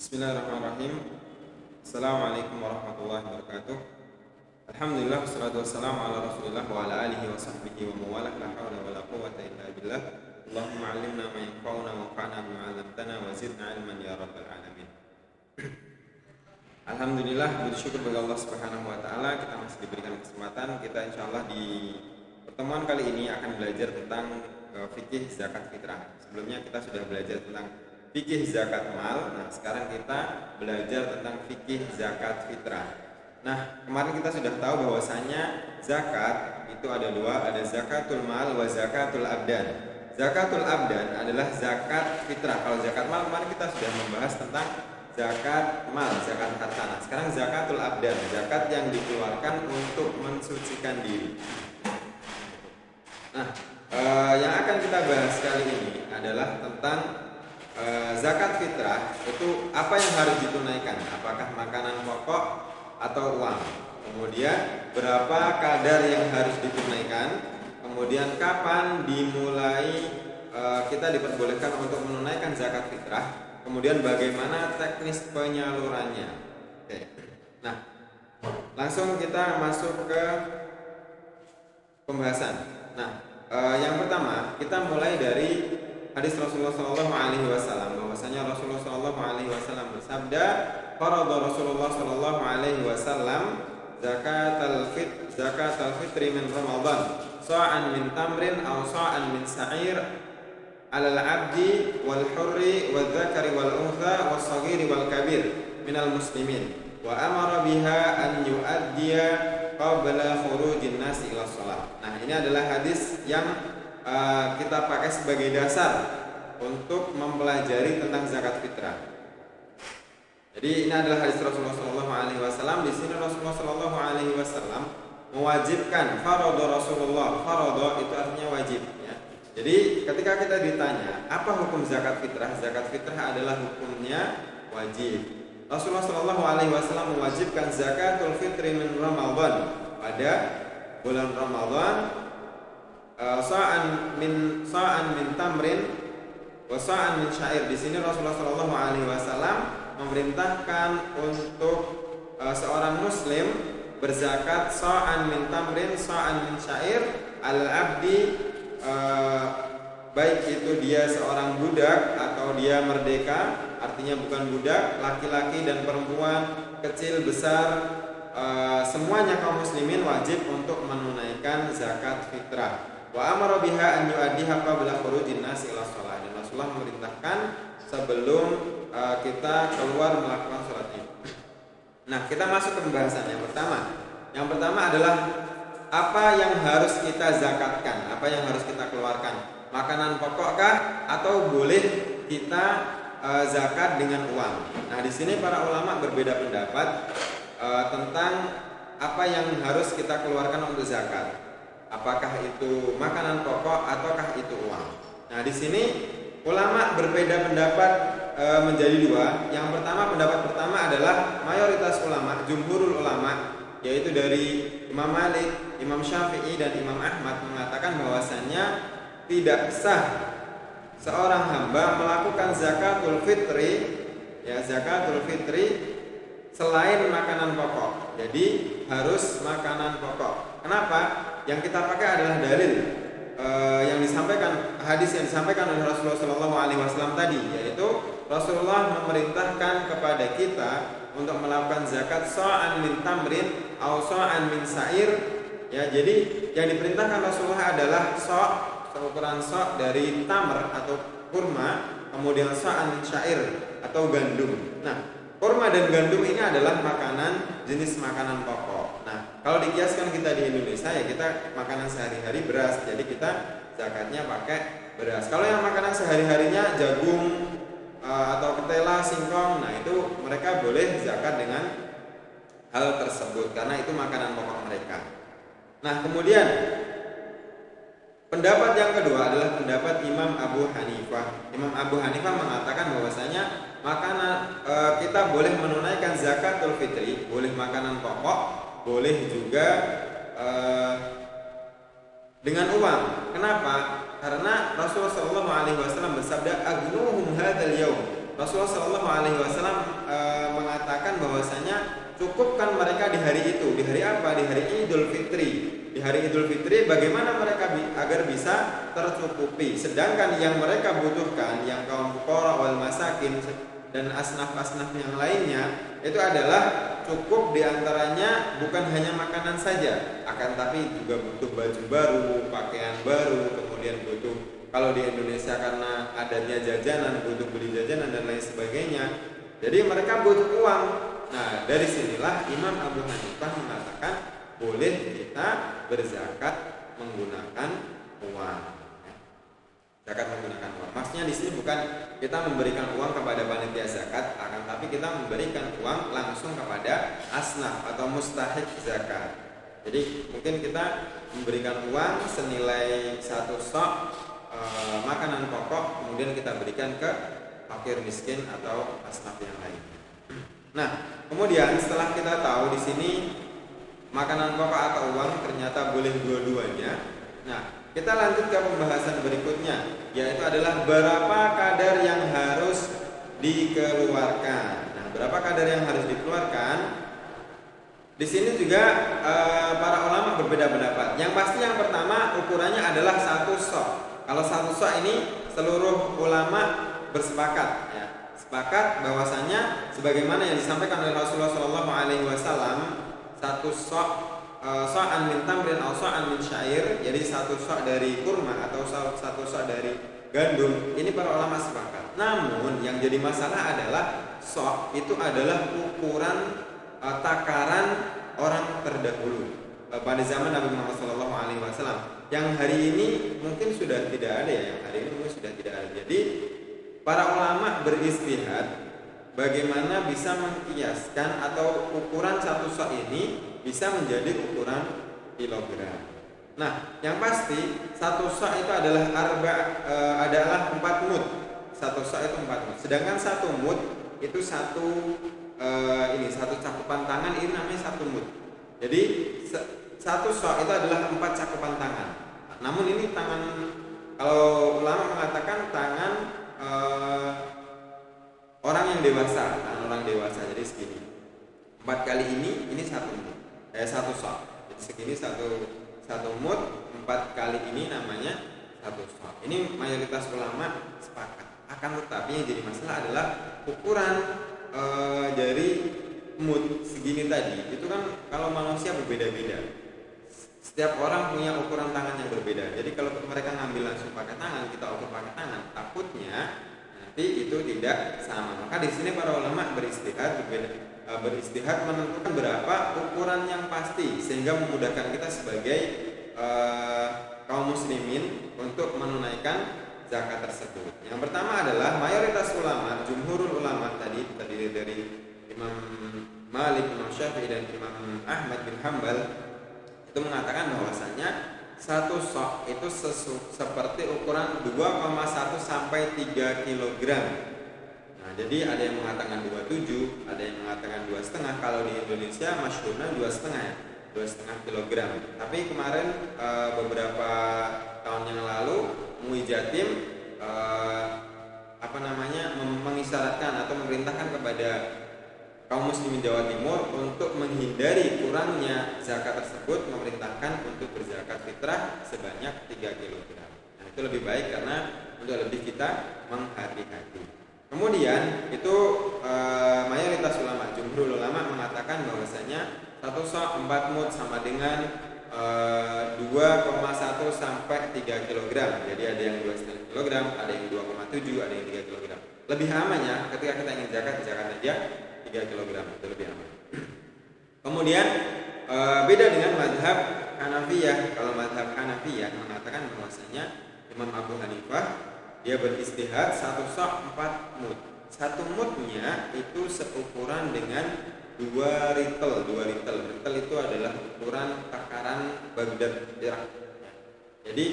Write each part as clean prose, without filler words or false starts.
Bismillahirrahmanirrahim. Assalamualaikum warahmatullahi wabarakatuh. Alhamdulillah wassalatu wassalamu ala Rasulillah wa ala alihi wa sahbihi wa mawalah la haula wa la quwwata illa billah. Allahumma 'allimna ma yanfa'una wanfa'na bima 'allamtana wa zidna 'ilman ya rabbal alamin. Alhamdulillah, bersyukur bagi Allah Subhanahu wa taala kita masih diberikan kesempatan. Kita insyaallah di pertemuan kali ini akan belajar tentang fikih zakat fitrah. Sebelumnya kita sudah belajar tentang fikih zakat mal. Nah, sekarang kita belajar tentang fikih zakat fitrah. Nah, kemarin kita sudah tahu bahwasanya zakat itu ada dua, ada zakatul mal wa zakatul abdan. Zakatul abdan adalah zakat fitrah. Kalau zakat mal kemarin kita sudah membahas tentang zakat mal, zakat harta. Nah, sekarang zakatul abdan, zakat yang dikeluarkan untuk mensucikan diri. Nah, yang akan kita bahas kali ini adalah tentang zakat fitrah. Itu apa yang harus ditunaikan? Apakah makanan pokok atau uang? Kemudian berapa kadar yang harus ditunaikan? Kemudian kapan dimulai kita diperbolehkan untuk menunaikan zakat fitrah? Kemudian bagaimana teknis penyalurannya? Oke. Nah, langsung kita masuk ke pembahasan. Nah, yang pertama kita mulai dari hadis Rasulullah Shallallahu Alaihi Wasallam, bahwasanya Rasulullah Shallallahu Alaihi Wasallam bersabda, "Farada Rasulullah Shallallahu Alaihi Wasallam zakat al fitri min Ramadan, sa'an min tamrin aw sa'an min sa'ir, alal abdi wal hurri wal dzakari wal untha was saghiri wal kabir minal muslimin, wa amara biha an yu'addiya qabla khurujin nasi ila shalah." Nah, ini adalah hadis yang kita pakai sebagai dasar untuk mempelajari tentang zakat fitrah. Jadi ini adalah hadis Rasulullah Shallallahu Alaihi Wasallam. Di sini Rasulullah Shallallahu Alaihi Wasallam mewajibkan, farodo Rasulullah, farodo itu artinya wajib. Ya. Jadi ketika kita ditanya apa hukum zakat fitrah, zakat fitrah adalah hukumnya wajib. Rasulullah Shallallahu Alaihi Wasallam mewajibkan zakatul fitri min Ramadan pada bulan Ramadan. Sa'an min tamrin wa sa'an min syair. Di sini Rasulullah Shallallahu Alaihi Wasallam memerintahkan untuk seorang muslim berzakat sa'an min tamrin, sa'an min syair al abdi, baik itu dia seorang budak atau dia merdeka, artinya bukan budak, laki-laki dan perempuan, kecil besar, semuanya kaum muslimin wajib untuk menunaikan zakat fitrah. Wa amara biha an yu'addiha qabla khurujin nasi ila shalah. Dan Rasulullah memerintahkan sebelum kita keluar melakukan salat Id. Nah, kita masuk ke pembahasan yang pertama. Yang pertama adalah apa yang harus kita zakatkan, apa yang harus kita keluarkan. Makanan pokokkah atau boleh kita zakat dengan uang? Nah, di sini para ulama berbeda pendapat tentang apa yang harus kita keluarkan untuk zakat. Apakah itu makanan pokok ataukah itu uang? Nah, di sini ulama berbeda pendapat menjadi dua. Yang pertama, pendapat pertama adalah mayoritas ulama, jumhurul ulama, yaitu dari Imam Malik, Imam Syafi'i dan Imam Ahmad mengatakan bahwasannya tidak sah seorang hamba melakukan zakatul fitri, ya zakatul fitri selain makanan pokok. Jadi harus makanan pokok. Kenapa? Yang kita pakai adalah dalil yang disampaikan, hadis yang disampaikan oleh Rasulullah Shallallahu Alaihi Wasallam tadi, yaitu Rasulullah memerintahkan kepada kita untuk melakukan zakat sa'an min tamrin atau sa'an min sa'ir. Ya, jadi yang diperintahkan Rasulullah adalah seukuran dari tamr atau kurma, kemudian sa'an min sa'ir atau gandum. Nah, kurma dan gandum ini adalah jenis makanan pokok. Nah, kalau dikiaskan kita di Indonesia, ya kita makanan sehari-hari beras, jadi kita zakatnya pakai beras. Kalau yang makanan sehari-harinya jagung atau ketela, singkong, nah itu mereka boleh zakat dengan hal tersebut karena itu makanan pokok mereka. Nah, kemudian pendapat yang kedua adalah pendapat Imam Abu Hanifah. Imam Abu Hanifah mengatakan bahwasanya makanan kita boleh menunaikan zakatul fitri, boleh makanan pokok, boleh juga dengan uang. Kenapa? Karena Rasulullah Shallallahu Alaihi Wasallam bersabda, "Agnuhum hadzal yaum." Rasulullah Shallallahu Alaihi Wasallam mengatakan bahwasanya cukupkan mereka di hari itu. Di hari apa? Di hari Idul Fitri. Di hari Idul Fitri bagaimana mereka agar bisa tercukupi. Sedangkan yang mereka butuhkan, yang kaum fuqara wal masakin dan asnaf-asnaf yang lainnya, itu adalah cukup diantaranya bukan hanya makanan saja, akan tapi juga butuh baju baru, pakaian baru, kemudian butuh, kalau di Indonesia karena adanya jajanan, butuh beli jajanan dan lain sebagainya. Jadi mereka butuh uang. Nah, dari sinilah Imam Abu Hanifah mengatakan boleh kita berzakat menggunakan uang. Zakat menggunakan uang. Maksudnya di sini bukan kita memberikan uang kepada panitia zakat, akan tapi kita memberikan uang langsung kepada asnaf atau mustahik zakat. Jadi mungkin kita memberikan uang senilai 1 sok makanan pokok, kemudian kita berikan ke fakir miskin atau asnaf yang lain. Nah, kemudian setelah kita tahu di sini makanan pokok atau uang ternyata boleh dua-duanya. Nah, kita lanjut ke pembahasan berikutnya, yaitu adalah berapa kadar yang harus dikeluarkan. Nah, berapa kadar yang harus dikeluarkan? Di sini juga para ulama berbeda pendapat. Yang pasti yang pertama ukurannya adalah 1 sok. Kalau 1 sok ini seluruh ulama bersepakat, ya, sepakat bahwasanya sebagaimana yang disampaikan oleh Rasulullah SAW, 1 sok so'an min tamrin atau so'an min syair, jadi 1 sok dari kurma atau 1 sok dari gandum. Ini para ulama sepakat. Namun yang jadi masalah adalah sok itu adalah ukuran takaran orang terdahulu pada zaman Nabi Muhammad SAW. Yang hari ini mungkin sudah tidak ada, ya. Yang hari ini mungkin sudah tidak ada. Jadi para ulama beristihad bagaimana bisa mengkiaskan atau ukuran 1 sok ini bisa menjadi ukuran kilogram. Nah, yang pasti 1 sok itu adalah 4 mud. 1 sok itu 4 mud. Sedangkan 1 mud itu satu cakupan tangan, ini namanya 1 mud. Jadi 1 sok itu adalah 4 cakupan tangan. Namun ini tangan, kalau ulama mengatakan tangan orang yang dewasa, tangan orang dewasa. Jadi segini. 4 kali ini 1 mud. 1 sok. Jadi segini 1 mud, 4 kali ini namanya 1 sok. Ini mayoritas ulama sepakat. Akan tetapi yang jadi masalah adalah ukuran dari mud segini tadi. Itu kan kalau manusia berbeda-beda. Setiap orang punya ukuran tangan yang berbeda. Jadi kalau mereka ngambil langsung pakai tangan, kita ukur pakai tangan, takutnya nanti itu tidak sama. Maka di sini para ulama beristihad menentukan berapa ukuran yang pasti sehingga memudahkan kita sebagai kaum muslimin untuk menunaikan zakat tersebut. Yang pertama adalah mayoritas ulama, jumhurul ulama tadi terdiri dari Imam Malik, Imam Syafi'i dan Imam Ahmad bin Hanbal itu mengatakan bahwasanya 1 sok itu seperti ukuran 2,1 sampai 3 kg. Nah, jadi ada yang mengatakan 27, ada yang mengatakan 2,5. Kalau di Indonesia masyhurnya 2,5 kg. Tapi kemarin beberapa tahun yang lalu MUI Jatim mengisyaratkan atau memerintahkan kepada kaum muslimin Jawa Timur untuk menghindari kurangnya zakat tersebut, memerintahkan untuk berzakat fitrah sebanyak 3 kg. Nah, itu lebih baik karena untuk lebih kita menghati-hati. Kemudian itu mayoritas ulama, jumhur ulama mengatakan bahwasanya 1 sok 4 mud sama dengan 2,1 sampai 3 kg. Jadi ada yang 2,5 kg, ada yang 2,7, ada yang 3 kg. Lebih amannya ketika kita ingin zakat aja 3 kg, itu lebih aman. Kemudian beda dengan mazhab Hanafiyah. Kalau mazhab Hanafiyah mengatakan bahwasanya Imam Abu Hanifah dia beristihad 1 sok 4 mud. 1 mudnya itu seukuran dengan 2 ritel. Ritel itu adalah ukuran takaran Baghdad Irak. Jadi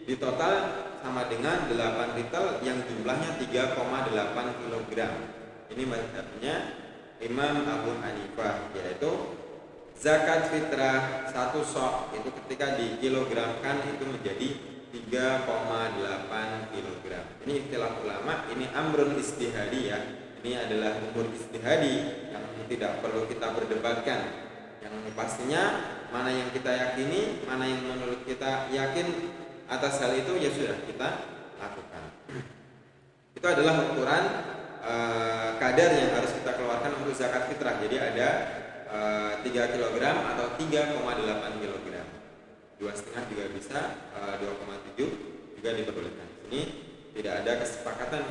di total sama dengan 8 ritel yang jumlahnya 3,8 kg. Ini mazhabnya Imam Abu Hanifah, yaitu zakat fitrah 1 sok itu ketika dikilogramkan itu menjadi 3,8 kg. Ini istilah ulama ini amrun istihadi ya. Ini adalah umur istihadi yang tidak perlu kita berdebatkan. Yang pastinya mana yang kita yakini, mana yang menurut kita yakin atas hal itu ya sudah kita lakukan. Itu adalah ukuran kadar yang harus kita keluarkan untuk zakat fitrah. Jadi ada 3 kg atau 3,8 kg. 2,5 juga bisa, 2,7 juga diperbolehkan. Ini tidak ada kesepakatan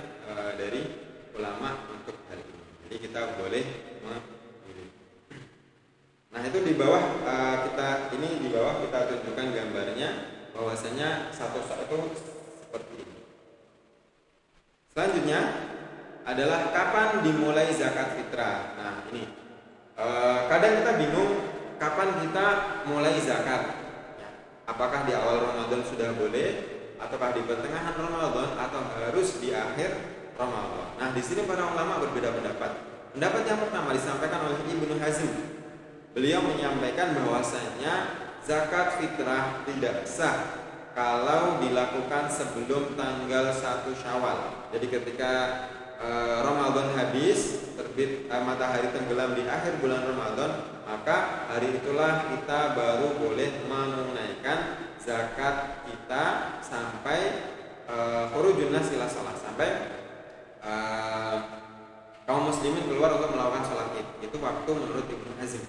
dari ulama untuk hal ini. Jadi kita boleh memilih. Nah itu di bawah kita tunjukkan gambarnya bahwasanya satu sak itu seperti ini. Selanjutnya adalah kapan dimulai zakat fitrah. Nah ini kadang kita bingung kapan kita mulai zakat. Apakah di awal Ramadan sudah boleh, ataukah di pertengahan Ramadan, atau harus di akhir Ramadan? Nah, di sini para ulama berbeda pendapat. Pendapat yang pertama disampaikan oleh Ibnu Hazm. Beliau menyampaikan bahwasanya zakat fitrah tidak sah kalau dilakukan sebelum tanggal 1 Syawal. Jadi ketika Ramadan habis, terbit matahari tenggelam di akhir bulan Ramadan, maka hari itulah kita baru boleh menunaikan zakat kita sampai khurujun nas ila shalah, sampai kaum muslimin keluar untuk melakukan sholat Id. Itu waktu menurut Ibnu Hazm.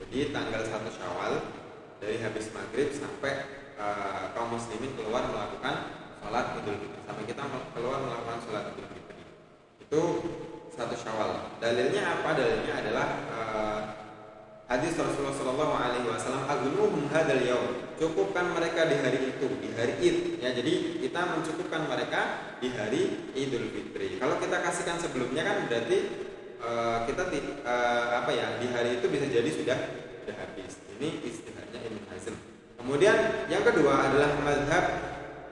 Jadi tanggal 1 Syawal dari habis maghrib sampai kaum muslimin keluar melakukan sholat Idul Fitri, sampai kita keluar melakukan sholat Idul Fitri. Itu 1 Syawal. Dalilnya apa? Dalilnya adalah hadis Rasulullah SAW, "Aghnuhum hadzal yaum." Cukupkan mereka di hari itu, di hari Id. Ya, jadi kita mencukupkan mereka di hari Idul Fitri. Kalau kita kasihkan sebelumnya kan berarti kita di hari itu bisa jadi sudah habis. Ini istilahnya Ibnu Hazm. Kemudian yang kedua adalah mazhab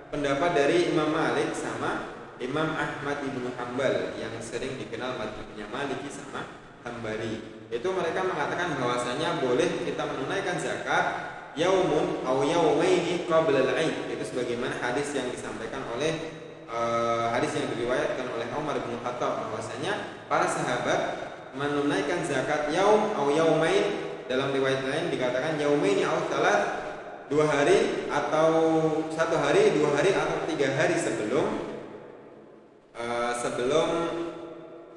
pendapat dari Imam Malik sama Imam Ahmad ibnu Hanbal yang sering dikenal mazhabnya Maliki sama Hambali. Itu mereka mengatakan bahwasanya boleh kita menunaikan zakat yaumun aw yaumaini qabla al-Aid. Itu sebagaimana hadis yang disampaikan oleh hadis yang diriwayatkan oleh Umar bin Khattab bahwasanya para sahabat menunaikan zakat yaum aw yaumain, dalam riwayat lain dikatakan yaumaini aw salat, 2 hari atau 1 hari, 2 hari atau 3 hari sebelum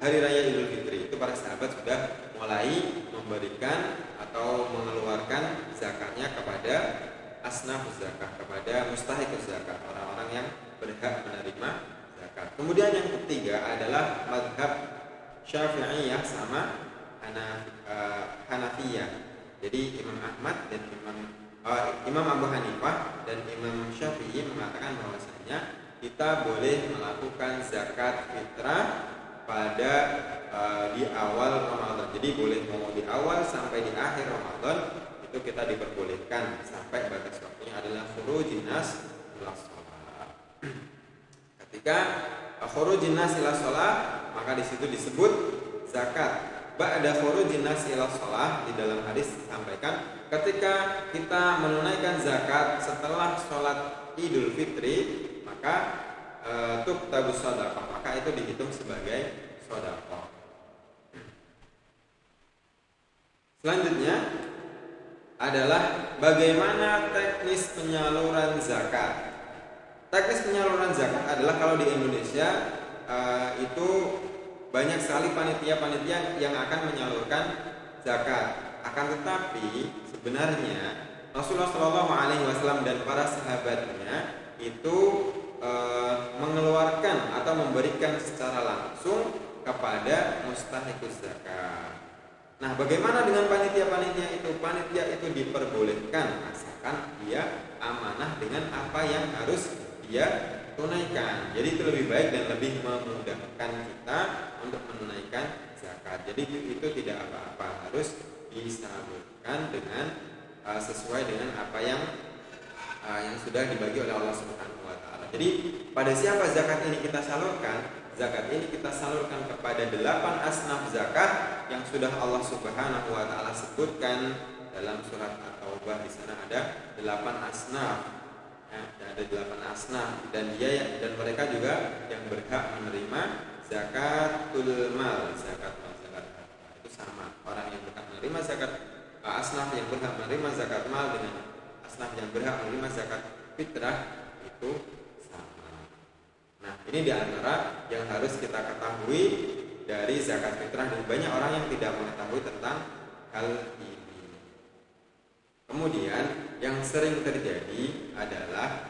hari raya Idul Fitri. Itu para sahabat sudah mulai memberikan atau mengeluarkan zakatnya kepada asnafuz zakat, kepada mustahiquz zakat, orang-orang yang berhak menerima zakat. Kemudian yang ketiga adalah mazhab Syafi'iyah sama Hanafiyah. Jadi Imam Ahmad dan Imam Abu Hanifah dan Imam Syafi'i mengatakan bahwasanya kita boleh melakukan zakat fitrah pada di awal Ramadan. Jadi boleh mau di awal sampai di akhir Ramadan, itu kita diperbolehkan sampai batas waktunya adalah khurujin nas ila shalah. Ketika khurujin nas ila shalah, maka di situ disebut zakat. Ba'da khurujin nas ila shalah, di dalam hadis disampaikan ketika kita menunaikan zakat setelah sholat Idul Fitri, maka tuktabus shadaqah, maka itu dihitung sebagai shadaqah. Selanjutnya adalah bagaimana teknis penyaluran zakat. Teknis penyaluran zakat adalah kalau di Indonesia itu banyak sekali panitia-panitia yang akan menyalurkan zakat. Akan tetapi sebenarnya Rasulullah SAW dan para sahabatnya itu mengeluarkan atau memberikan secara langsung kepada mustahiquz zakat. Nah, bagaimana dengan panitia-panitia itu? Panitia itu diperbolehkan asalkan dia amanah dengan apa yang harus dia tunaikan. Jadi itu lebih baik dan lebih memudahkan kita untuk menunaikan zakat. Jadi itu tidak apa-apa, harus disalurkan dengan sesuai dengan apa yang sudah dibagi oleh Allah Subhanahu wa taala. Jadi pada siapa zakat ini kita salurkan? Zakat ini kita salurkan kepada 8 asnaf zakat yang sudah Allah Subhanahu wa taala sebutkan dalam surat At-Taubah. Di sana ada 8 asnaf. Ya, ada 8 asnaf dan mereka juga yang berhak menerima zakatul mal, zakat harta. Itu sama. Orang yang berhak menerima zakat asnaf yang berhak menerima zakat mal dengan asnaf yang berhak menerima zakat fitrah itu sama. Nah, ini diantara yang harus kita ketahui dari zakat fitrah, dan banyak orang yang tidak mengetahui tentang hal ini. Kemudian yang sering terjadi adalah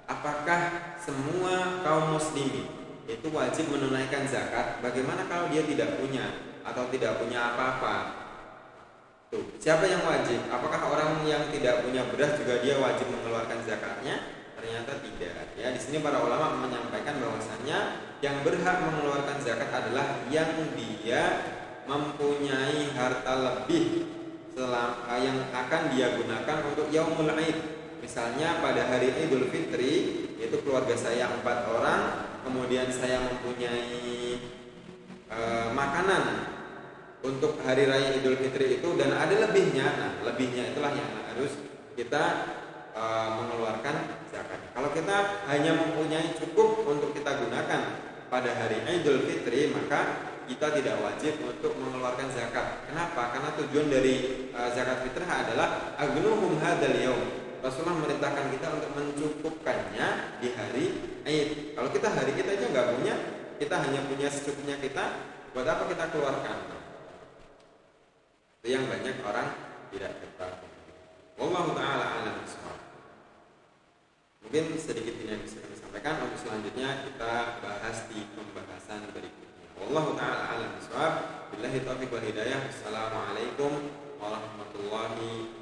apakah semua kaum muslimin itu wajib menunaikan zakat? Bagaimana kalau dia tidak punya atau tidak punya apa-apa? Tuh, siapa yang wajib? Apakah orang yang tidak punya beras juga dia wajib mengeluarkan zakatnya? Ternyata tidak. Ya, di sini para ulama menyampaikan bahwasannya yang berhak mengeluarkan zakat adalah yang dia mempunyai harta lebih yang akan dia gunakan untuk yaumul aid. Misalnya pada hari Idul Fitri, yaitu keluarga saya 4 orang, kemudian saya mempunyai makanan untuk hari raya Idul Fitri itu dan ada lebihnya. Nah, lebihnya itulah yang harus kita mengeluarkan zakat. Kalau kita hanya mempunyai cukup untuk kita gunakan pada hari Idul Fitri, maka kita tidak wajib untuk mengeluarkan zakat. Kenapa? Karena tujuan dari zakat fitrah adalah agnuhum hadzal yaum. Rasulullah memerintahkan kita untuk mencukupkannya di hari Id. Kalau kita hari kita aja nggak punya, kita hanya punya secukupnya kita, buat apa kita keluarkan? Itu yang banyak orang tidak ketahui. Wallahu taala a'lam bishawab. Mungkin sedikit ini yang bisa kami sampaikan. Untuk selanjutnya kita bahas di pembahasan berikutnya. Wallahu taala a'lam bishawab. Billahi taufiq wal hidayah. Assalamualaikum warahmatullahi